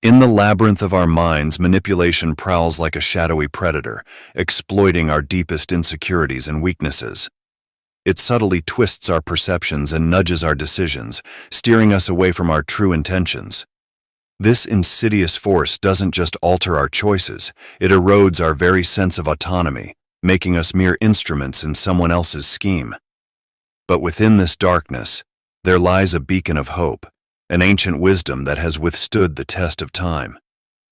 In the labyrinth of our minds, manipulation prowls like a shadowy predator, exploiting our deepest insecurities and weaknesses. It subtly twists our perceptions and nudges our decisions, steering us away from our true intentions. This insidious force doesn't just alter our choices, it erodes our very sense of autonomy, making us mere instruments in someone else's scheme. But within this darkness, there lies a beacon of hope, an ancient wisdom that has withstood the test of time.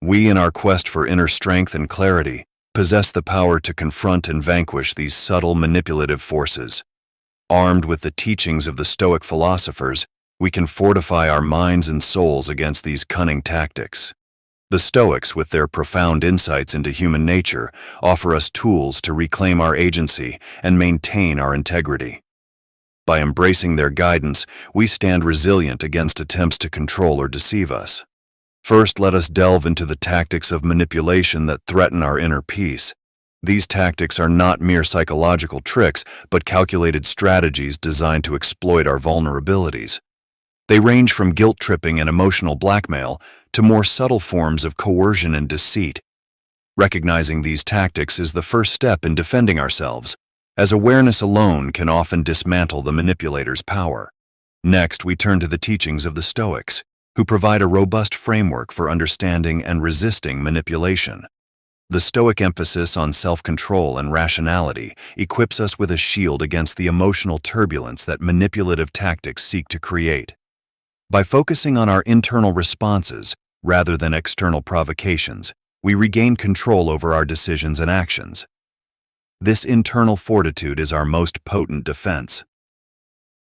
We, in our quest for inner strength and clarity, possess the power to confront and vanquish these subtle manipulative forces. Armed with the teachings of the Stoic philosophers, we can fortify our minds and souls against these cunning tactics. The Stoics, with their profound insights into human nature, offer us tools to reclaim our agency and maintain our integrity. By embracing their guidance, we stand resilient against attempts to control or deceive us. First, let us delve into the tactics of manipulation that threaten our inner peace. These tactics are not mere psychological tricks, but calculated strategies designed to exploit our vulnerabilities. They range from guilt-tripping and emotional blackmail to more subtle forms of coercion and deceit. Recognizing these tactics is the first step in defending ourselves, as awareness alone can often dismantle the manipulator's power. Next, we turn to the teachings of the Stoics, who provide a robust framework for understanding and resisting manipulation. The Stoic emphasis on self-control and rationality equips us with a shield against the emotional turbulence that manipulative tactics seek to create. By focusing on our internal responses rather than external provocations, we regain control over our decisions and actions. This internal fortitude is our most potent defense.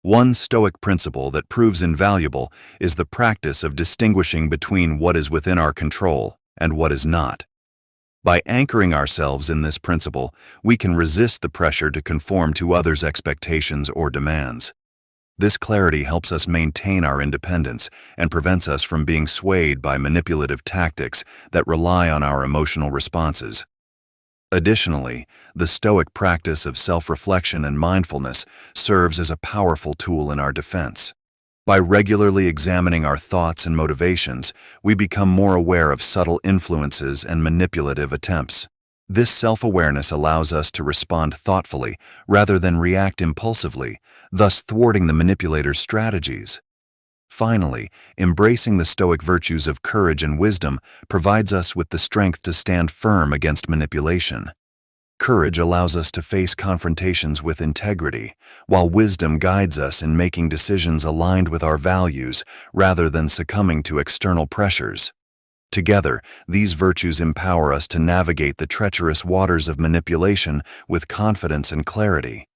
One Stoic principle that proves invaluable is the practice of distinguishing between what is within our control and what is not. By anchoring ourselves in this principle, we can resist the pressure to conform to others' expectations or demands. This clarity helps us maintain our independence and prevents us from being swayed by manipulative tactics that rely on our emotional responses. Additionally, the Stoic practice of self-reflection and mindfulness serves as a powerful tool in our defense. By regularly examining our thoughts and motivations, we become more aware of subtle influences and manipulative attempts. This self-awareness allows us to respond thoughtfully rather than react impulsively, thus thwarting the manipulator's strategies. Finally, embracing the Stoic virtues of courage and wisdom provides us with the strength to stand firm against manipulation. Courage allows us to face confrontations with integrity, while wisdom guides us in making decisions aligned with our values rather than succumbing to external pressures. Together, these virtues empower us to navigate the treacherous waters of manipulation with confidence and clarity.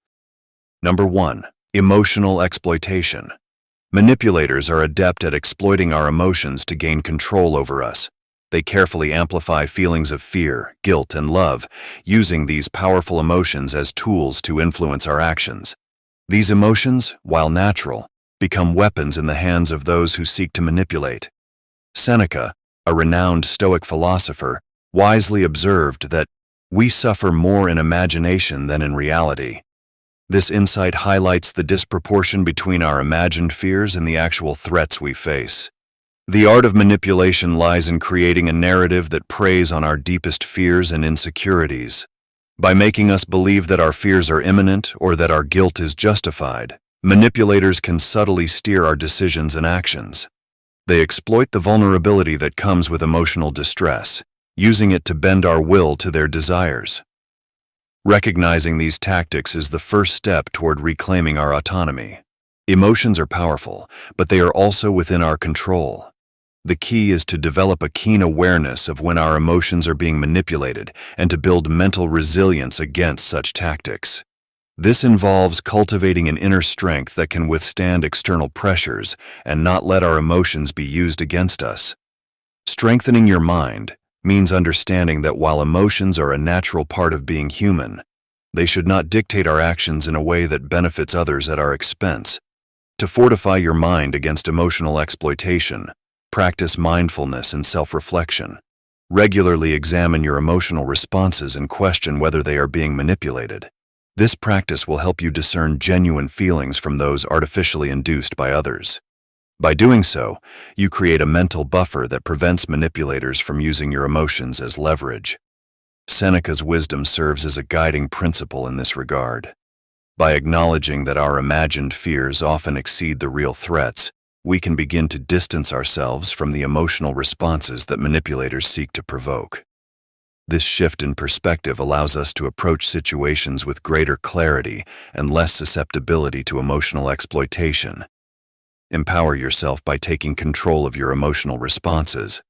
Number 1. Emotional exploitation. Manipulators are adept at exploiting our emotions to gain control over us. They carefully amplify feelings of fear, guilt, and love, using these powerful emotions as tools to influence our actions. These emotions, while natural, become weapons in the hands of those who seek to manipulate. Seneca, a renowned Stoic philosopher, wisely observed that we suffer more in imagination than in reality. This insight highlights the disproportion between our imagined fears and the actual threats we face. The art of manipulation lies in creating a narrative that preys on our deepest fears and insecurities. By making us believe that our fears are imminent or that our guilt is justified, manipulators can subtly steer our decisions and actions. They exploit the vulnerability that comes with emotional distress, using it to bend our will to their desires. Recognizing these tactics is the first step toward reclaiming our autonomy. Emotions are powerful, but they are also within our control. The key is to develop a keen awareness of when our emotions are being manipulated and to build mental resilience against such tactics. This involves cultivating an inner strength that can withstand external pressures and not let our emotions be used against us. Strengthening your mind means understanding that while emotions are a natural part of being human, they should not dictate our actions in a way that benefits others at our expense. To fortify your mind against emotional exploitation, practice mindfulness and self-reflection. Regularly examine your emotional responses and question whether they are being manipulated. This practice will help you discern genuine feelings from those artificially induced by others. By doing so, you create a mental buffer that prevents manipulators from using your emotions as leverage. Seneca's wisdom serves as a guiding principle in this regard. By acknowledging that our imagined fears often exceed the real threats, we can begin to distance ourselves from the emotional responses that manipulators seek to provoke. This shift in perspective allows us to approach situations with greater clarity and less susceptibility to emotional exploitation. Empower yourself by taking control of your emotional responses.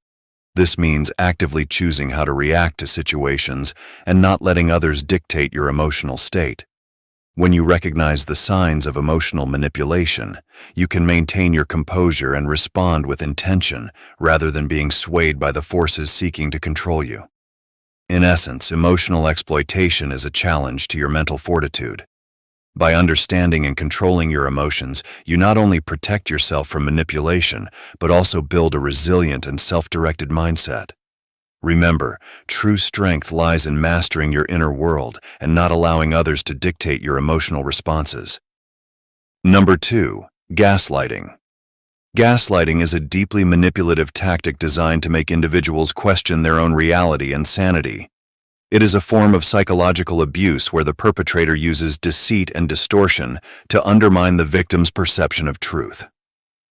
This means actively choosing how to react to situations and not letting others dictate your emotional state. When you recognize the signs of emotional manipulation, you can maintain your composure and respond with intention rather than being swayed by the forces seeking to control you. In essence, emotional exploitation is a challenge to your mental fortitude. By understanding and controlling your emotions, you not only protect yourself from manipulation, but also build a resilient and self-directed mindset. Remember, true strength lies in mastering your inner world and not allowing others to dictate your emotional responses. Number 2. Gaslighting. Gaslighting is a deeply manipulative tactic designed to make individuals question their own reality and sanity. It is a form of psychological abuse where the perpetrator uses deceit and distortion to undermine the victim's perception of truth.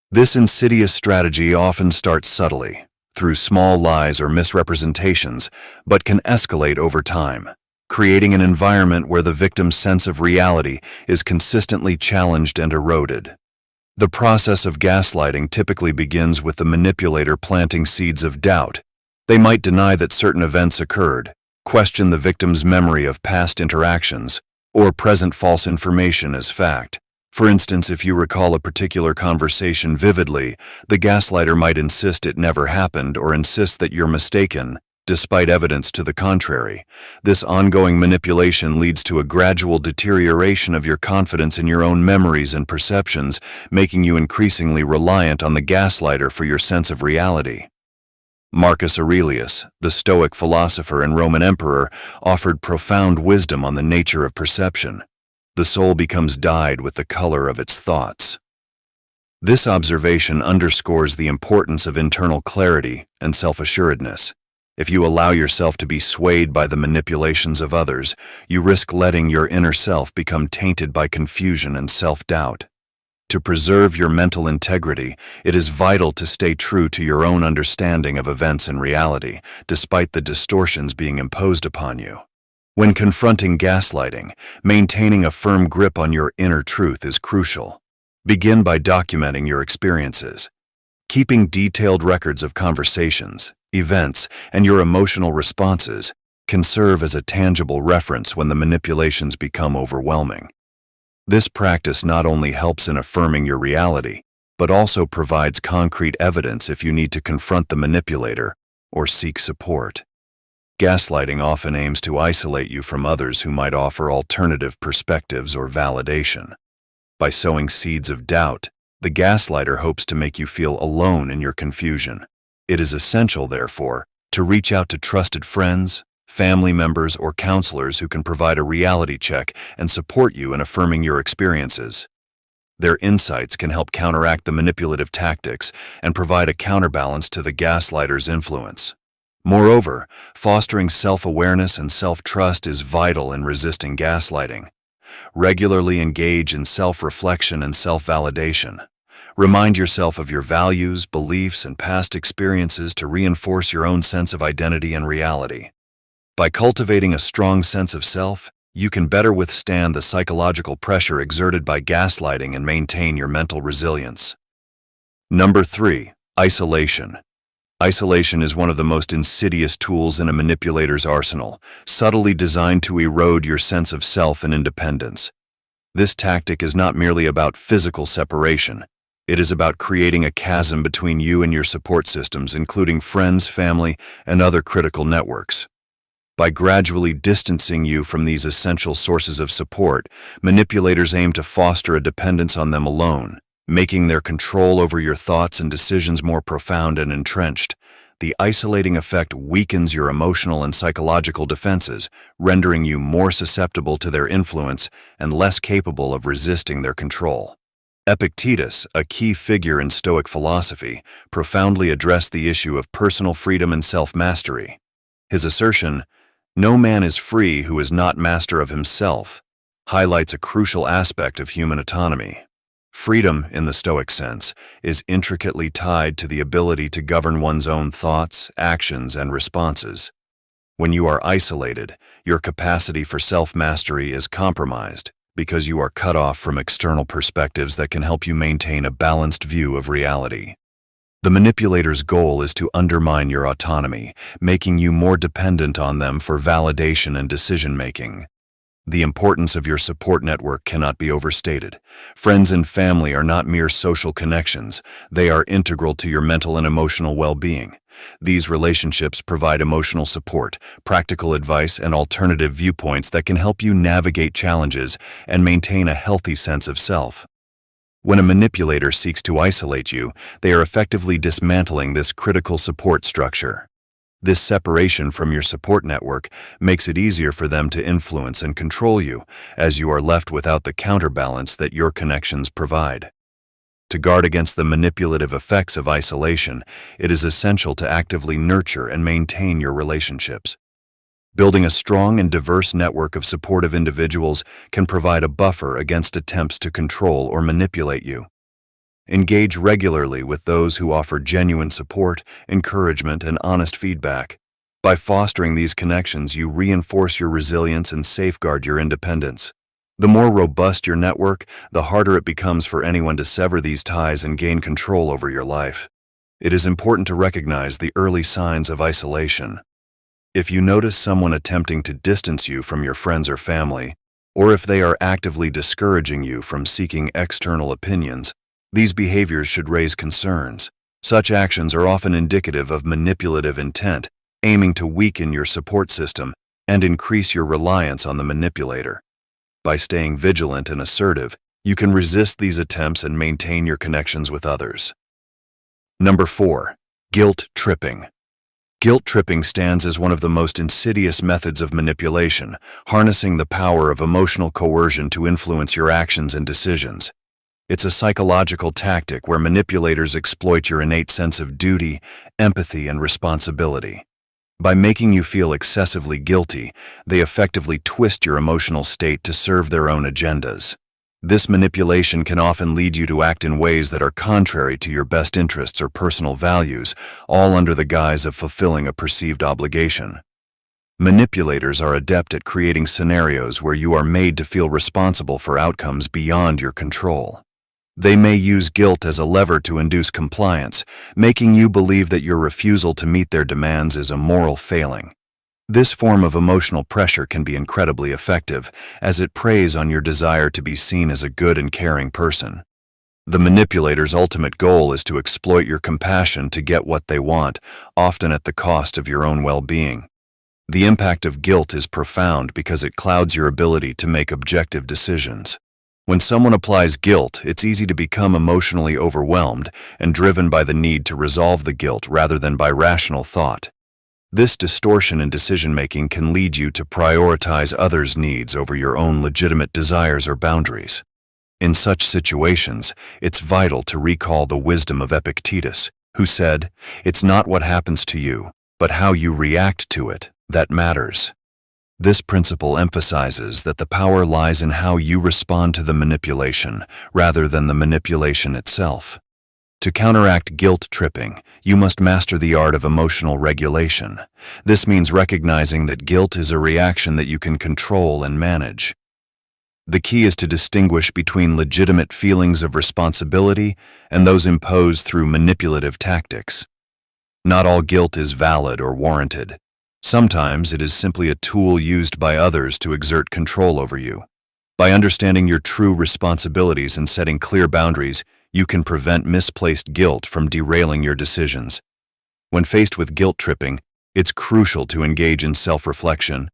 This insidious strategy often starts subtly, through small lies or misrepresentations, but can escalate over time, creating an environment where the victim's sense of reality is consistently challenged and eroded. The process of gaslighting typically begins with the manipulator planting seeds of doubt. They might deny that certain events occurred, question the victim's memory of past interactions, or present false information as fact. For instance, if you recall a particular conversation vividly, the gaslighter might insist it never happened or insist that you're mistaken, despite evidence to the contrary. This ongoing manipulation leads to a gradual deterioration of your confidence in your own memories and perceptions, making you increasingly reliant on the gaslighter for your sense of reality. Marcus Aurelius, the Stoic philosopher and Roman emperor, offered profound wisdom on the nature of perception. The soul becomes dyed with the color of its thoughts. This observation underscores the importance of internal clarity and self-assuredness. If you allow yourself to be swayed by the manipulations of others, you risk letting your inner self become tainted by confusion and self-doubt. To preserve your mental integrity, it is vital to stay true to your own understanding of events and reality, despite the distortions being imposed upon you. When confronting gaslighting, maintaining a firm grip on your inner truth is crucial. Begin by documenting your experiences. Keeping detailed records of conversations, events, and your emotional responses can serve as a tangible reference when the manipulations become overwhelming. This practice not only helps in affirming your reality, but also provides concrete evidence if you need to confront the manipulator or seek support. Gaslighting often aims to isolate you from others who might offer alternative perspectives or validation. By sowing seeds of doubt, the gaslighter hopes to make you feel alone in your confusion. It is essential, therefore, to reach out to trusted friends, family members, or counselors who can provide a reality check and support you in affirming your experiences. Their insights can help counteract the manipulative tactics and provide a counterbalance to the gaslighter's influence. Moreover, fostering self-awareness and self-trust is vital in resisting gaslighting. Regularly engage in self-reflection and self-validation. Remind yourself of your values, beliefs, and past experiences to reinforce your own sense of identity and reality. By cultivating a strong sense of self, you can better withstand the psychological pressure exerted by gaslighting and maintain your mental resilience. Number 3. Isolation. Isolation is one of the most insidious tools in a manipulator's arsenal, subtly designed to erode your sense of self and independence. This tactic is not merely about physical separation. It is about creating a chasm between you and your support systems, including friends, family, and other critical networks. By gradually distancing you from these essential sources of support, manipulators aim to foster a dependence on them alone, making their control over your thoughts and decisions more profound and entrenched. The isolating effect weakens your emotional and psychological defenses, rendering you more susceptible to their influence and less capable of resisting their control. Epictetus, a key figure in Stoic philosophy, profoundly addressed the issue of personal freedom and self-mastery. His assertion, "No man is free who is not master of himself," highlights a crucial aspect of human autonomy. Freedom, in the Stoic sense, is intricately tied to the ability to govern one's own thoughts, actions, and responses. When you are isolated, your capacity for self-mastery is compromised because you are cut off from external perspectives that can help you maintain a balanced view of reality. The manipulator's goal is to undermine your autonomy, making you more dependent on them for validation and decision-making. The importance of your support network cannot be overstated. Friends and family are not mere social connections. They are integral to your mental and emotional well-being. These relationships provide emotional support, practical advice, and alternative viewpoints that can help you navigate challenges and maintain a healthy sense of self. When a manipulator seeks to isolate you, they are effectively dismantling this critical support structure. This separation from your support network makes it easier for them to influence and control you, as you are left without the counterbalance that your connections provide. To guard against the manipulative effects of isolation, it is essential to actively nurture and maintain your relationships. Building a strong and diverse network of supportive individuals can provide a buffer against attempts to control or manipulate you. Engage regularly with those who offer genuine support, encouragement, and honest feedback. By fostering these connections, you reinforce your resilience and safeguard your independence. The more robust your network, the harder it becomes for anyone to sever these ties and gain control over your life. It is important to recognize the early signs of isolation. If you notice someone attempting to distance you from your friends or family, or if they are actively discouraging you from seeking external opinions, these behaviors should raise concerns. Such actions are often indicative of manipulative intent, aiming to weaken your support system and increase your reliance on the manipulator. By staying vigilant and assertive, you can resist these attempts and maintain your connections with others. Number 4. Guilt tripping. Guilt tripping stands as one of the most insidious methods of manipulation, harnessing the power of emotional coercion to influence your actions and decisions. It's a psychological tactic where manipulators exploit your innate sense of duty, empathy, and responsibility. By making you feel excessively guilty, they effectively twist your emotional state to serve their own agendas. This manipulation can often lead you to act in ways that are contrary to your best interests or personal values, all under the guise of fulfilling a perceived obligation. Manipulators are adept at creating scenarios where you are made to feel responsible for outcomes beyond your control. They may use guilt as a lever to induce compliance, making you believe that your refusal to meet their demands is a moral failing. This form of emotional pressure can be incredibly effective, as it preys on your desire to be seen as a good and caring person. The manipulator's ultimate goal is to exploit your compassion to get what they want, often at the cost of your own well-being. The impact of guilt is profound because it clouds your ability to make objective decisions. When someone applies guilt, it's easy to become emotionally overwhelmed and driven by the need to resolve the guilt rather than by rational thought. This distortion in decision-making can lead you to prioritize others' needs over your own legitimate desires or boundaries. In such situations, it's vital to recall the wisdom of Epictetus, who said, "It's not what happens to you, but how you react to it, that matters." This principle emphasizes that the power lies in how you respond to the manipulation, rather than the manipulation itself. To counteract guilt tripping, you must master the art of emotional regulation. This means recognizing that guilt is a reaction that you can control and manage. The key is to distinguish between legitimate feelings of responsibility and those imposed through manipulative tactics. Not all guilt is valid or warranted. Sometimes it is simply a tool used by others to exert control over you. By understanding your true responsibilities and setting clear boundaries, you can prevent misplaced guilt from derailing your decisions. When faced with guilt tripping, it's crucial to engage in self-reflection.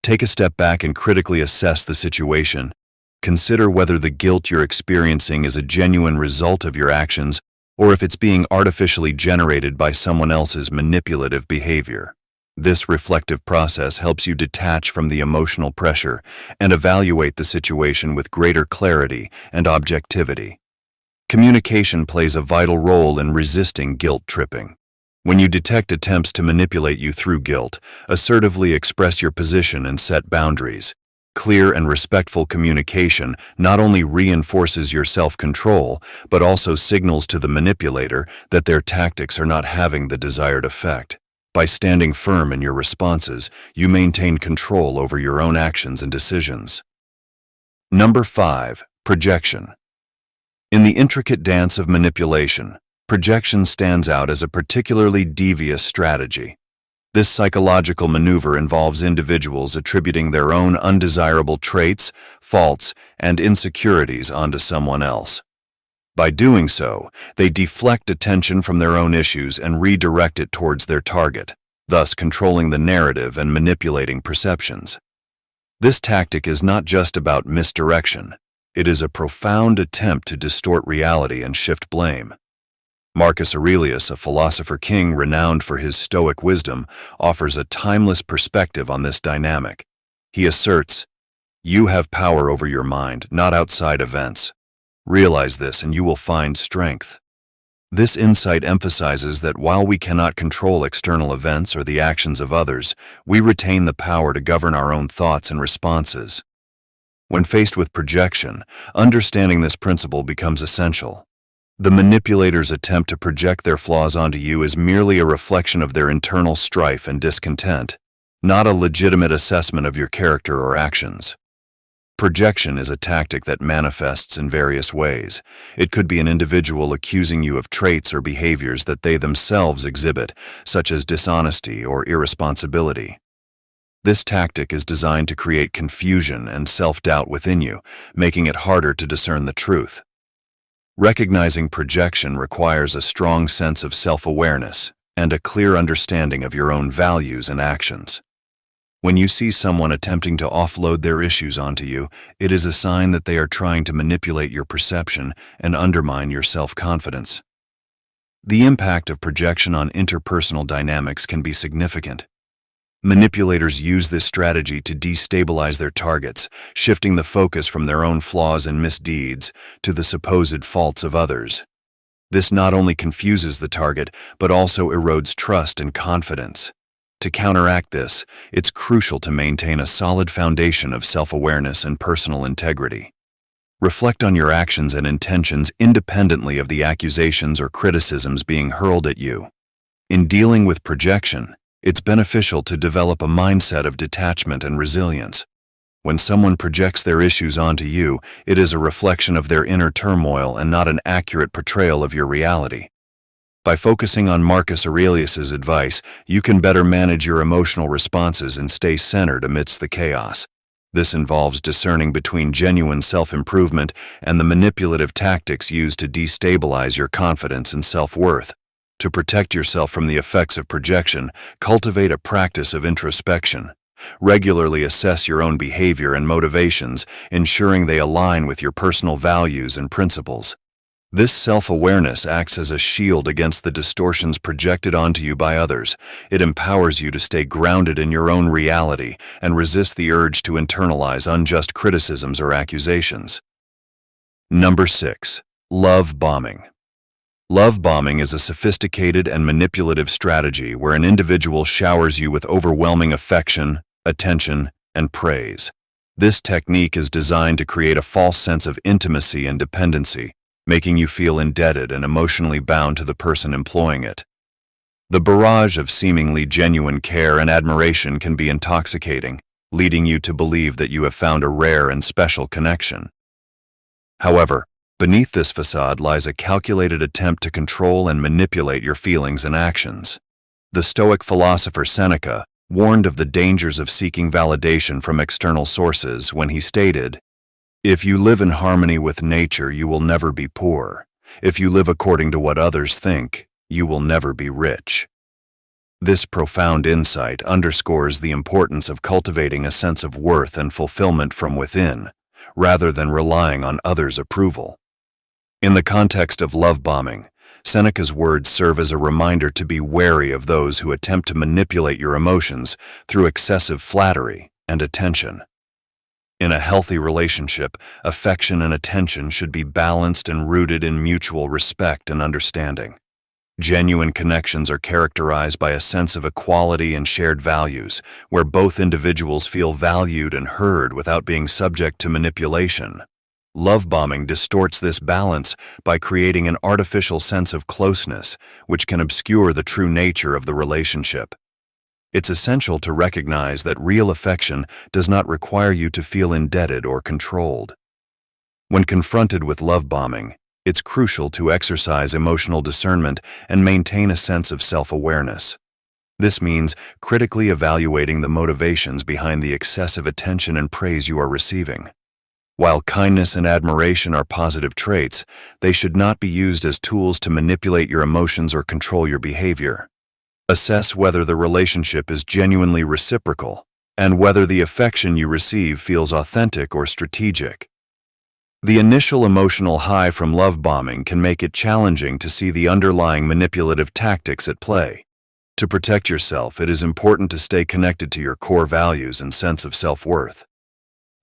Take a step back and critically assess the situation. Consider whether the guilt you're experiencing is a genuine result of your actions or if it's being artificially generated by someone else's manipulative behavior. This reflective process helps you detach from the emotional pressure and evaluate the situation with greater clarity and objectivity. Communication plays a vital role in resisting guilt tripping. When you detect attempts to manipulate you through guilt, assertively express your position and set boundaries. Clear and respectful communication not only reinforces your self-control, but also signals to the manipulator that their tactics are not having the desired effect. By standing firm in your responses, you maintain control over your own actions and decisions. Number 5. Projection. In the intricate dance of manipulation, projection stands out as a particularly devious strategy. This psychological maneuver involves individuals attributing their own undesirable traits, faults, and insecurities onto someone else. By doing so, they deflect attention from their own issues and redirect it towards their target, thus controlling the narrative and manipulating perceptions. This tactic is not just about misdirection. It is a profound attempt to distort reality and shift blame. Marcus Aurelius, a philosopher king renowned for his Stoic wisdom, offers a timeless perspective on this dynamic. He asserts, "You have power over your mind, not outside events. Realize this and you will find strength." This insight emphasizes that while we cannot control external events or the actions of others, we retain the power to govern our own thoughts and responses. When faced with projection, understanding this principle becomes essential. The manipulator's attempt to project their flaws onto you is merely a reflection of their internal strife and discontent, not a legitimate assessment of your character or actions. Projection is a tactic that manifests in various ways. It could be an individual accusing you of traits or behaviors that they themselves exhibit, such as dishonesty or irresponsibility. This tactic is designed to create confusion and self-doubt within you, making it harder to discern the truth. Recognizing projection requires a strong sense of self-awareness and a clear understanding of your own values and actions. When you see someone attempting to offload their issues onto you, it is a sign that they are trying to manipulate your perception and undermine your self-confidence. The impact of projection on interpersonal dynamics can be significant. Manipulators use this strategy to destabilize their targets, shifting the focus from their own flaws and misdeeds to the supposed faults of others. This not only confuses the target, but also erodes trust and confidence. To counteract this, it's crucial to maintain a solid foundation of self-awareness and personal integrity. Reflect on your actions and intentions independently of the accusations or criticisms being hurled at you. In dealing with projection, it's beneficial to develop a mindset of detachment and resilience. When someone projects their issues onto you, it is a reflection of their inner turmoil and not an accurate portrayal of your reality. By focusing on Marcus Aurelius's advice, you can better manage your emotional responses and stay centered amidst the chaos. This involves discerning between genuine self-improvement and the manipulative tactics used to destabilize your confidence and self-worth. To protect yourself from the effects of projection, cultivate a practice of introspection. Regularly assess your own behavior and motivations, ensuring they align with your personal values and principles. This self-awareness acts as a shield against the distortions projected onto you by others. It empowers you to stay grounded in your own reality and resist the urge to internalize unjust criticisms or accusations. Number 6. Love bombing. Love bombing is a sophisticated and manipulative strategy where an individual showers you with overwhelming affection, attention, and praise. This technique is designed to create a false sense of intimacy and dependency, making you feel indebted and emotionally bound to the person employing it. The barrage of seemingly genuine care and admiration can be intoxicating, leading you to believe that you have found a rare and special connection. However, beneath this facade lies a calculated attempt to control and manipulate your feelings and actions. The Stoic philosopher Seneca warned of the dangers of seeking validation from external sources when he stated, "If you live in harmony with nature, you will never be poor. If you live according to what others think, you will never be rich." This profound insight underscores the importance of cultivating a sense of worth and fulfillment from within, rather than relying on others' approval. In the context of love bombing, Seneca's words serve as a reminder to be wary of those who attempt to manipulate your emotions through excessive flattery and attention. In a healthy relationship, affection and attention should be balanced and rooted in mutual respect and understanding. Genuine connections are characterized by a sense of equality and shared values, where both individuals feel valued and heard without being subject to manipulation. Love bombing distorts this balance by creating an artificial sense of closeness, which can obscure the true nature of the relationship. It's essential to recognize that real affection does not require you to feel indebted or controlled. When confronted with love bombing, it's crucial to exercise emotional discernment and maintain a sense of self-awareness. This means critically evaluating the motivations behind the excessive attention and praise you are receiving. While kindness and admiration are positive traits, they should not be used as tools to manipulate your emotions or control your behavior. Assess whether the relationship is genuinely reciprocal and whether the affection you receive feels authentic or strategic. The initial emotional high from love bombing can make it challenging to see the underlying manipulative tactics at play. To protect yourself, it is important to stay connected to your core values and sense of self-worth.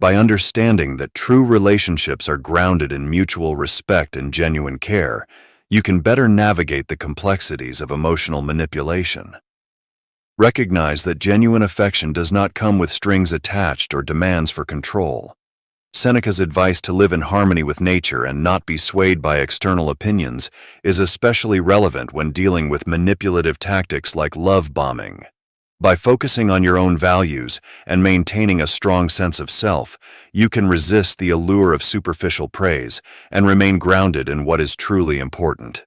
By understanding that true relationships are grounded in mutual respect and genuine care, you can better navigate the complexities of emotional manipulation. Recognize that genuine affection does not come with strings attached or demands for control. Seneca's advice to live in harmony with nature and not be swayed by external opinions is especially relevant when dealing with manipulative tactics like love bombing. By focusing on your own values and maintaining a strong sense of self, you can resist the allure of superficial praise and remain grounded in what is truly important.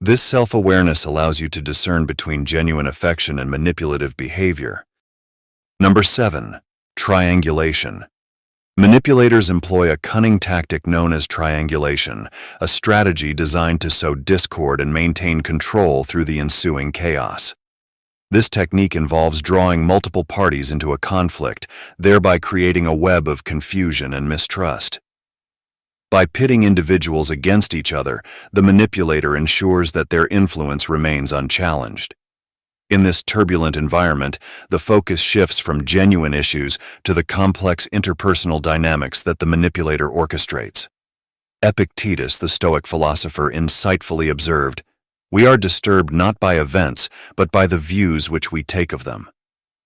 This self-awareness allows you to discern between genuine affection and manipulative behavior. Number 7. Triangulation. Manipulators employ a cunning tactic known as triangulation, a strategy designed to sow discord and maintain control through the ensuing chaos. This technique involves drawing multiple parties into a conflict, thereby creating a web of confusion and mistrust. By pitting individuals against each other, the manipulator ensures that their influence remains unchallenged. In this turbulent environment, the focus shifts from genuine issues to the complex interpersonal dynamics that the manipulator orchestrates. Epictetus, the Stoic philosopher, insightfully observed, "We are disturbed not by events, but by the views which we take of them."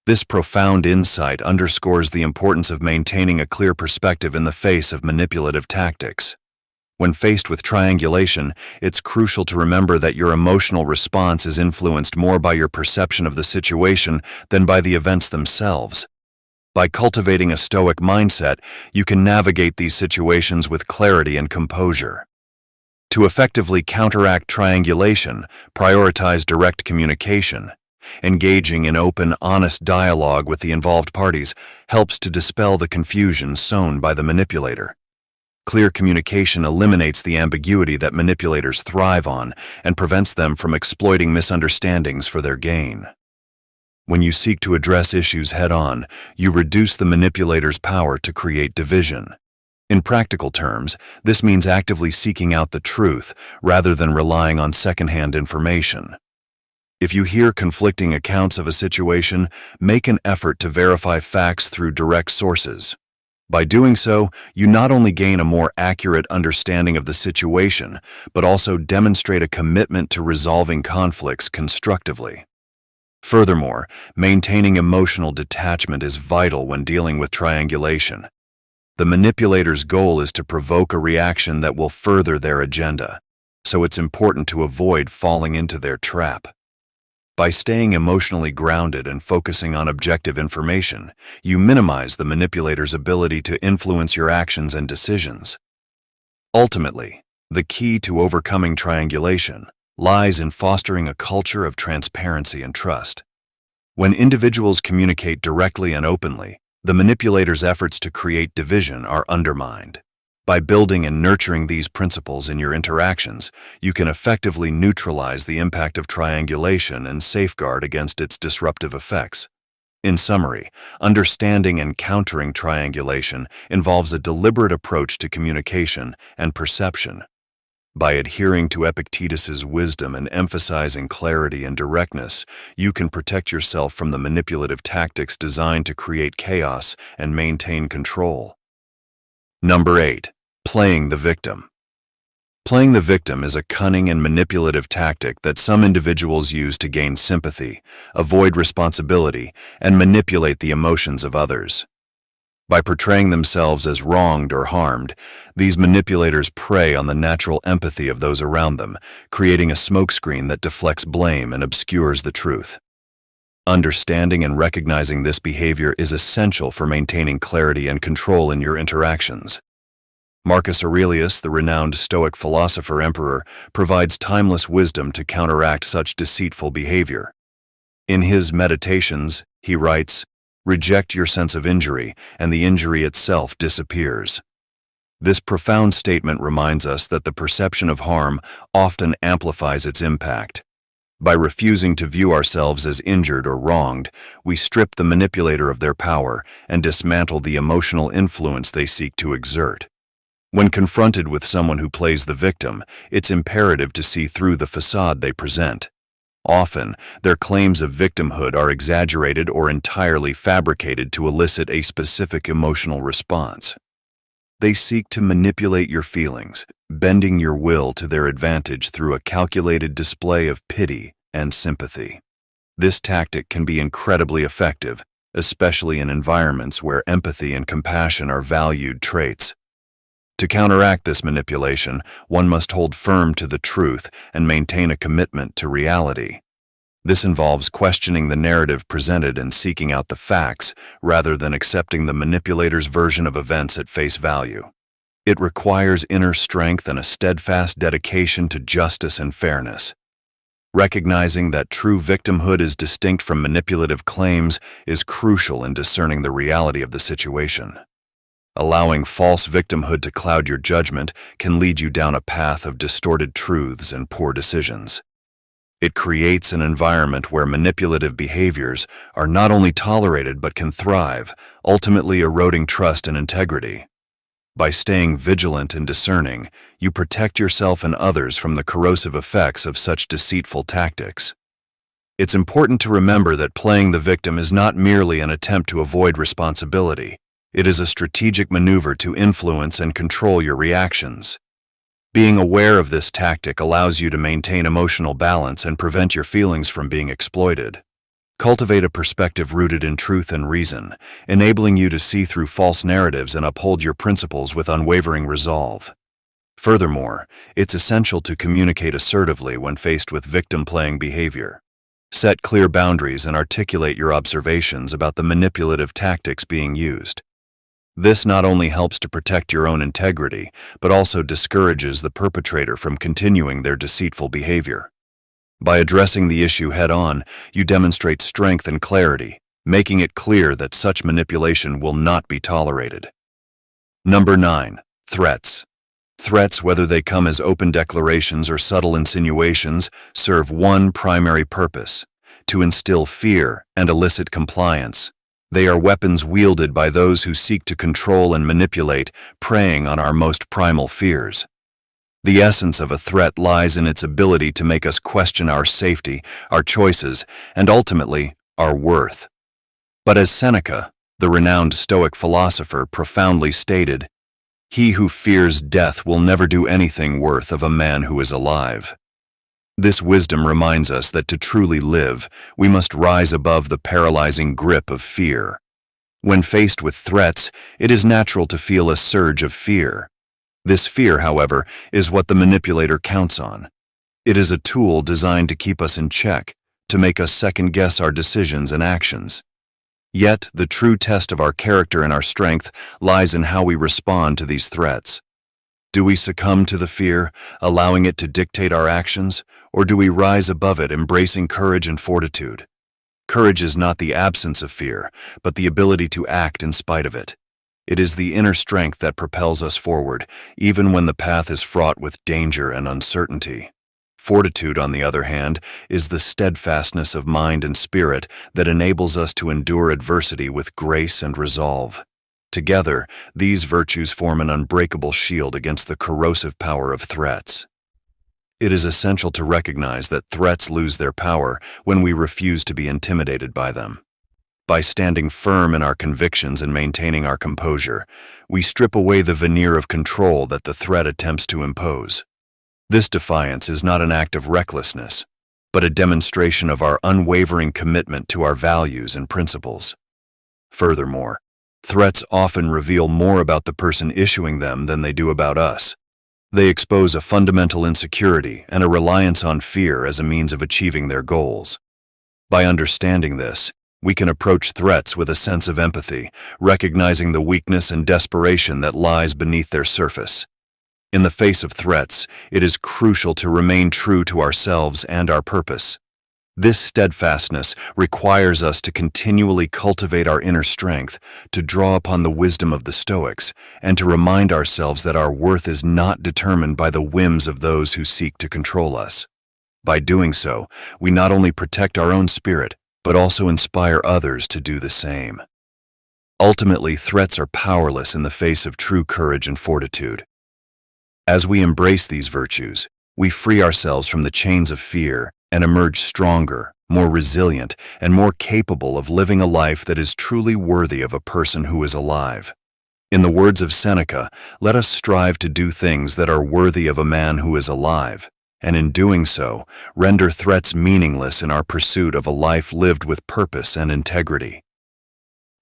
This profound insight underscores the importance of maintaining a clear perspective in the face of manipulative tactics. When faced with triangulation, it's crucial to remember that your emotional response is influenced more by your perception of the situation than by the events themselves. By cultivating a stoic mindset, you can navigate these situations with clarity and composure. To effectively counteract triangulation, prioritize direct communication. Engaging in open, honest dialogue with the involved parties helps to dispel the confusion sown by the manipulator. Clear communication eliminates the ambiguity that manipulators thrive on and prevents them from exploiting misunderstandings for their gain. When you seek to address issues head-on, you reduce the manipulator's power to create division. In practical terms, this means actively seeking out the truth rather than relying on secondhand information. If you hear conflicting accounts of a situation, make an effort to verify facts through direct sources. By doing so, you not only gain a more accurate understanding of the situation, but also demonstrate a commitment to resolving conflicts constructively. Furthermore, maintaining emotional detachment is vital when dealing with triangulation. The manipulator's goal is to provoke a reaction that will further their agenda, so it's important to avoid falling into their trap. By staying emotionally grounded and focusing on objective information, you minimize the manipulator's ability to influence your actions and decisions. Ultimately, the key to overcoming triangulation lies in fostering a culture of transparency and trust. When individuals communicate directly and openly, the manipulator's efforts to create division are undermined. By building and nurturing these principles in your interactions, you can effectively neutralize the impact of triangulation and safeguard against its disruptive effects. In summary, understanding and countering triangulation involves a deliberate approach to communication and perception. By adhering to Epictetus's wisdom and emphasizing clarity and directness, you can protect yourself from the manipulative tactics designed to create chaos and maintain control. Number 8. Playing the victim. Playing the victim is a cunning and manipulative tactic that some individuals use to gain sympathy, avoid responsibility, and manipulate the emotions of others. By portraying themselves as wronged or harmed, these manipulators prey on the natural empathy of those around them, creating a smokescreen that deflects blame and obscures the truth. Understanding and recognizing this behavior is essential for maintaining clarity and control in your interactions. Marcus Aurelius, the renowned Stoic philosopher-emperor, provides timeless wisdom to counteract such deceitful behavior. In his Meditations, he writes, "Reject your sense of injury, and the injury itself disappears." This profound statement reminds us that the perception of harm often amplifies its impact. By refusing to view ourselves as injured or wronged, we strip the manipulator of their power and dismantle the emotional influence they seek to exert. When confronted with someone who plays the victim, it's imperative to see through the facade they present. Often, their claims of victimhood are exaggerated or entirely fabricated to elicit a specific emotional response. They seek to manipulate your feelings, bending your will to their advantage through a calculated display of pity and sympathy. This tactic can be incredibly effective, especially in environments where empathy and compassion are valued traits. To counteract this manipulation, one must hold firm to the truth and maintain a commitment to reality. This involves questioning the narrative presented and seeking out the facts, rather than accepting the manipulator's version of events at face value. It requires inner strength and a steadfast dedication to justice and fairness. Recognizing that true victimhood is distinct from manipulative claims is crucial in discerning the reality of the situation. Allowing false victimhood to cloud your judgment can lead you down a path of distorted truths and poor decisions. It creates an environment where manipulative behaviors are not only tolerated but can thrive, ultimately eroding trust and integrity. By staying vigilant and discerning, you protect yourself and others from the corrosive effects of such deceitful tactics. It's important to remember that playing the victim is not merely an attempt to avoid responsibility. It is a strategic maneuver to influence and control your reactions. Being aware of this tactic allows you to maintain emotional balance and prevent your feelings from being exploited. Cultivate a perspective rooted in truth and reason, enabling you to see through false narratives and uphold your principles with unwavering resolve. Furthermore, it's essential to communicate assertively when faced with victim-playing behavior. Set clear boundaries and articulate your observations about the manipulative tactics being used. This not only helps to protect your own integrity, but also discourages the perpetrator from continuing their deceitful behavior. By addressing the issue head-on, you demonstrate strength and clarity, making it clear that such manipulation will not be tolerated. Number 9. Threats. Threats, whether they come as open declarations or subtle insinuations, serve one primary purpose: to instill fear and elicit compliance. They are weapons wielded by those who seek to control and manipulate, preying on our most primal fears. The essence of a threat lies in its ability to make us question our safety, our choices, and ultimately, our worth. But as Seneca, the renowned Stoic philosopher, profoundly stated, "He who fears death will never do anything worth of a man who is alive." This wisdom reminds us that to truly live, we must rise above the paralyzing grip of fear. When faced with threats, it is natural to feel a surge of fear. This fear, however, is what the manipulator counts on. It is a tool designed to keep us in check, to make us second-guess our decisions and actions. Yet, the true test of our character and our strength lies in how we respond to these threats. Do we succumb to the fear, allowing it to dictate our actions, or do we rise above it, embracing courage and fortitude? Courage is not the absence of fear, but the ability to act in spite of it. It is the inner strength that propels us forward, even when the path is fraught with danger and uncertainty. Fortitude, on the other hand, is the steadfastness of mind and spirit that enables us to endure adversity with grace and resolve. Together, these virtues form an unbreakable shield against the corrosive power of threats. It is essential to recognize that threats lose their power when we refuse to be intimidated by them. By standing firm in our convictions and maintaining our composure, we strip away the veneer of control that the threat attempts to impose. This defiance is not an act of recklessness, but a demonstration of our unwavering commitment to our values and principles. Furthermore, threats often reveal more about the person issuing them than they do about us. They expose a fundamental insecurity and a reliance on fear as a means of achieving their goals. By understanding this, we can approach threats with a sense of empathy, recognizing the weakness and desperation that lies beneath their surface. In the face of threats, it is crucial to remain true to ourselves and our purpose. This steadfastness requires us to continually cultivate our inner strength, to draw upon the wisdom of the Stoics, and to remind ourselves that our worth is not determined by the whims of those who seek to control us. By doing so, we not only protect our own spirit, but also inspire others to do the same. Ultimately, threats are powerless in the face of true courage and fortitude. As we embrace these virtues, we free ourselves from the chains of fear and emerge stronger, more resilient, and more capable of living a life that is truly worthy of a person who is alive. In the words of Seneca, let us strive to do things that are worthy of a man who is alive, and in doing so, render threats meaningless in our pursuit of a life lived with purpose and integrity.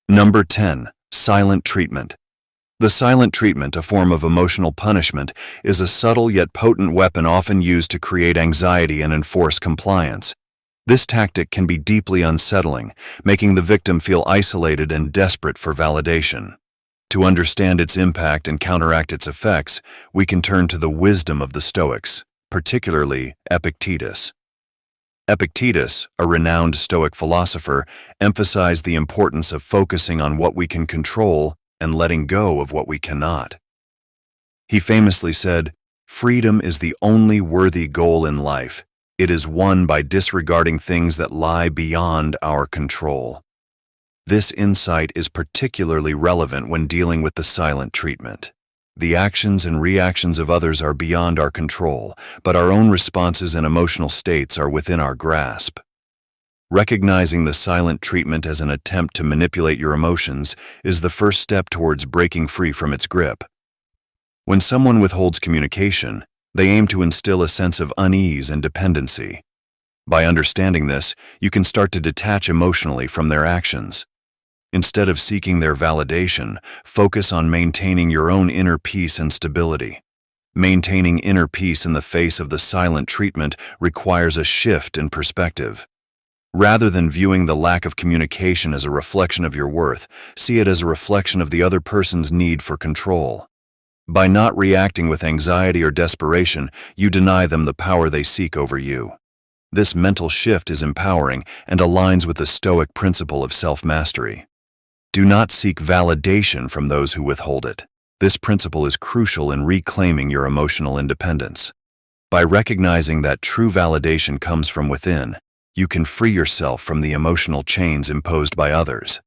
Number 10. Silent treatment. The silent treatment, a form of emotional punishment, is a subtle yet potent weapon often used to create anxiety and enforce compliance. This tactic can be deeply unsettling, making the victim feel isolated and desperate for validation. To understand its impact and counteract its effects, we can turn to the wisdom of the Stoics, particularly Epictetus. Epictetus, a renowned Stoic philosopher, emphasized the importance of focusing on what we can control and letting go of what we cannot. He famously said, "Freedom is the only worthy goal in life. It is won by disregarding things that lie beyond our control." This insight is particularly relevant when dealing with the silent treatment. The actions and reactions of others are beyond our control, but our own responses and emotional states are within our grasp. Recognizing the silent treatment as an attempt to manipulate your emotions is the first step towards breaking free from its grip. When someone withholds communication, they aim to instill a sense of unease and dependency. By understanding this, you can start to detach emotionally from their actions. Instead of seeking their validation, focus on maintaining your own inner peace and stability. Maintaining inner peace in the face of the silent treatment requires a shift in perspective. Rather than viewing the lack of communication as a reflection of your worth, see it as a reflection of the other person's need for control. By not reacting with anxiety or desperation, you deny them the power they seek over you. This mental shift is empowering and aligns with the Stoic principle of self-mastery. Do not seek validation from those who withhold it. This principle is crucial in reclaiming your emotional independence. By recognizing that true validation comes from within, you can free yourself from the emotional chains imposed by others.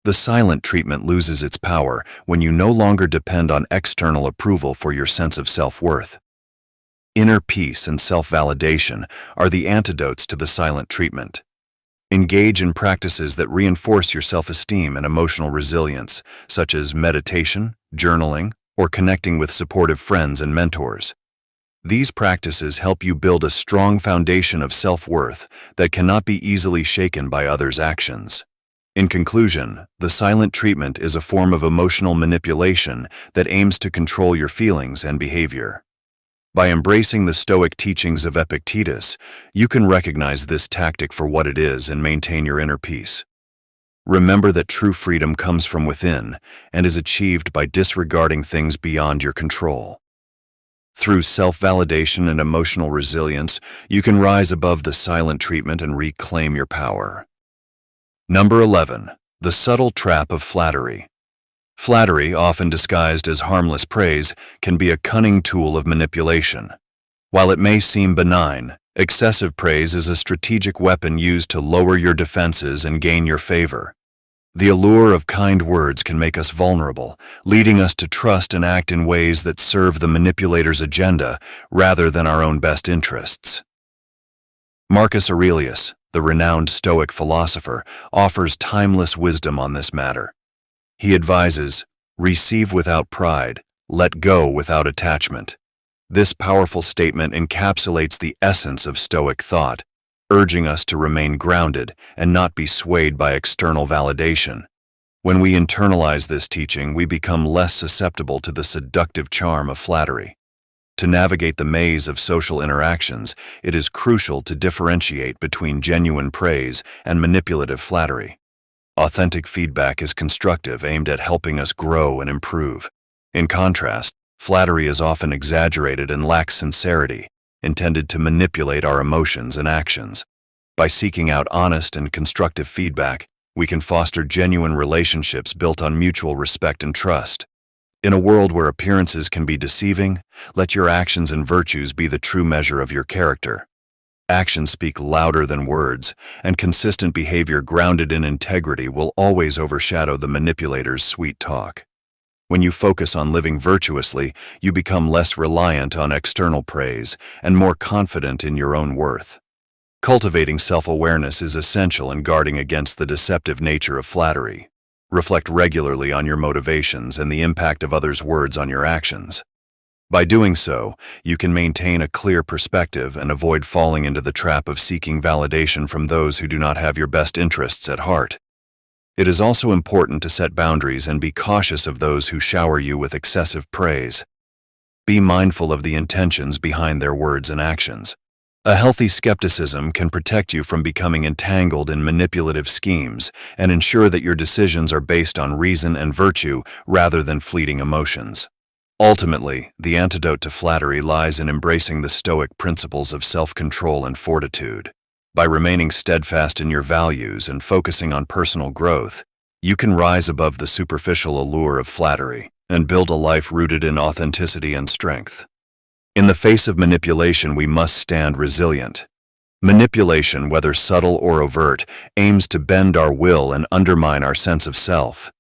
The silent treatment loses its power when you no longer depend on external approval for your sense of self-worth. Inner peace and self-validation are the antidotes to the silent treatment. Engage in practices that reinforce your self-esteem and emotional resilience, such as meditation, journaling, or connecting with supportive friends and mentors. These practices help you build a strong foundation of self-worth that cannot be easily shaken by others' actions. In conclusion, the silent treatment is a form of emotional manipulation that aims to control your feelings and behavior. By embracing the Stoic teachings of Epictetus, you can recognize this tactic for what it is and maintain your inner peace. Remember that true freedom comes from within and is achieved by disregarding things beyond your control. Through self-validation and emotional resilience, you can rise above the silent treatment and reclaim your power. Number 11. The subtle trap of flattery. Flattery, often disguised as harmless praise, can be a cunning tool of manipulation. While it may seem benign, excessive praise is a strategic weapon used to lower your defenses and gain your favor. The allure of kind words can make us vulnerable, leading us to trust and act in ways that serve the manipulator's agenda rather than our own best interests. Marcus Aurelius, the renowned Stoic philosopher, offers timeless wisdom on this matter. He advises, "Receive without pride, let go without attachment." This powerful statement encapsulates the essence of Stoic thought, urging us to remain grounded and not be swayed by external validation. When we internalize this teaching, we become less susceptible to the seductive charm of flattery. To navigate the maze of social interactions, it is crucial to differentiate between genuine praise and manipulative flattery. Authentic feedback is constructive, aimed at helping us grow and improve. In contrast, flattery is often exaggerated and lacks sincerity, intended to manipulate our emotions and actions. By seeking out honest and constructive feedback, we can foster genuine relationships built on mutual respect and trust. In a world where appearances can be deceiving, let your actions and virtues be the true measure of your character. Actions speak louder than words, and consistent behavior grounded in integrity will always overshadow the manipulator's sweet talk. When you focus on living virtuously, you become less reliant on external praise and more confident in your own worth. Cultivating self-awareness is essential in guarding against the deceptive nature of flattery. Reflect regularly on your motivations and the impact of others' words on your actions. By doing so, you can maintain a clear perspective and avoid falling into the trap of seeking validation from those who do not have your best interests at heart. It is also important to set boundaries and be cautious of those who shower you with excessive praise. Be mindful of the intentions behind their words and actions. A healthy skepticism can protect you from becoming entangled in manipulative schemes and ensure that your decisions are based on reason and virtue rather than fleeting emotions. Ultimately, the antidote to flattery lies in embracing the Stoic principles of self-control and fortitude. By remaining steadfast in your values and focusing on personal growth, you can rise above the superficial allure of flattery and build a life rooted in authenticity and strength. In the face of manipulation, we must stand resilient. Manipulation, whether subtle or overt, aims to bend our will and undermine our sense of self.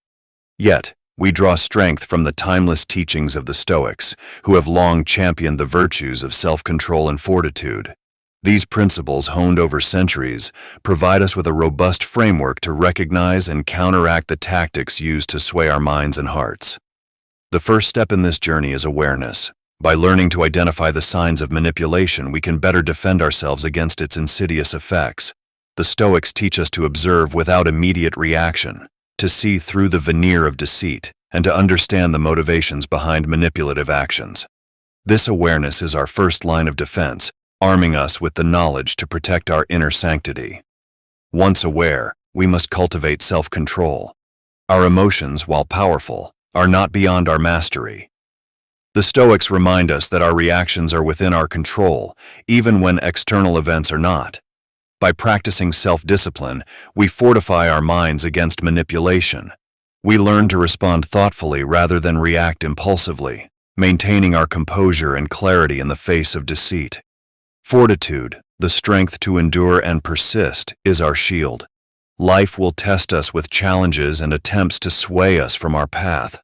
Yet, we draw strength from the timeless teachings of the Stoics, who have long championed the virtues of self-control and fortitude. These principles, honed over centuries, provide us with a robust framework to recognize and counteract the tactics used to sway our minds and hearts. The first step in this journey is awareness. By learning to identify the signs of manipulation, we can better defend ourselves against its insidious effects. The Stoics teach us to observe without immediate reaction, to see through the veneer of deceit, and to understand the motivations behind manipulative actions. This awareness is our first line of defense, arming us with the knowledge to protect our inner sanctity. Once aware, we must cultivate self-control. Our emotions, while powerful, are not beyond our mastery. The Stoics remind us that our reactions are within our control, even when external events are not. By practicing self-discipline, we fortify our minds against manipulation. We learn to respond thoughtfully rather than react impulsively, maintaining our composure and clarity in the face of deceit. Fortitude, the strength to endure and persist, is our shield. Life will test us with challenges and attempts to sway us from our path.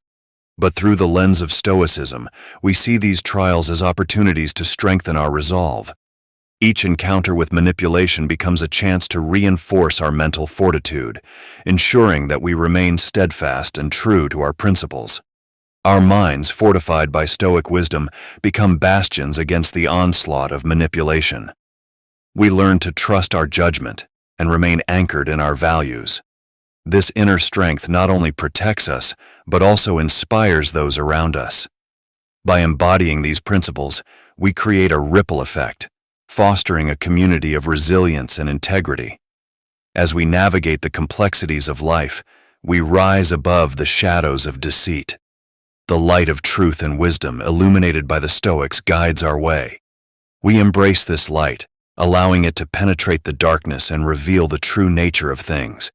But through the lens of Stoicism, we see these trials as opportunities to strengthen our resolve. Each encounter with manipulation becomes a chance to reinforce our mental fortitude, ensuring that we remain steadfast and true to our principles. Our minds, fortified by Stoic wisdom, become bastions against the onslaught of manipulation. We learn to trust our judgment and remain anchored in our values. This inner strength not only protects us, but also inspires those around us. By embodying these principles, we create a ripple effect, fostering a community of resilience and integrity. As we navigate the complexities of life, we rise above the shadows of deceit. The light of truth and wisdom illuminated by the Stoics guides our way. We embrace this light, allowing it to penetrate the darkness and reveal the true nature of things.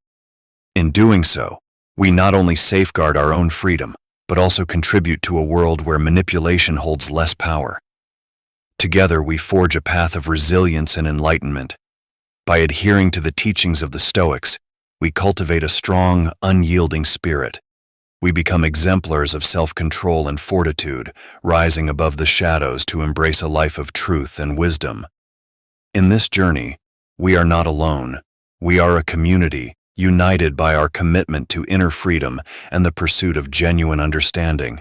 In doing so, we not only safeguard our own freedom, but also contribute to a world where manipulation holds less power. Together, we forge a path of resilience and enlightenment. By adhering to the teachings of the Stoics, We cultivate a strong, unyielding spirit. We become exemplars of self-control and fortitude, rising above the shadows to embrace a life of truth and wisdom. In this journey, we are not alone. We are a community, united by our commitment to inner freedom and the pursuit of genuine understanding.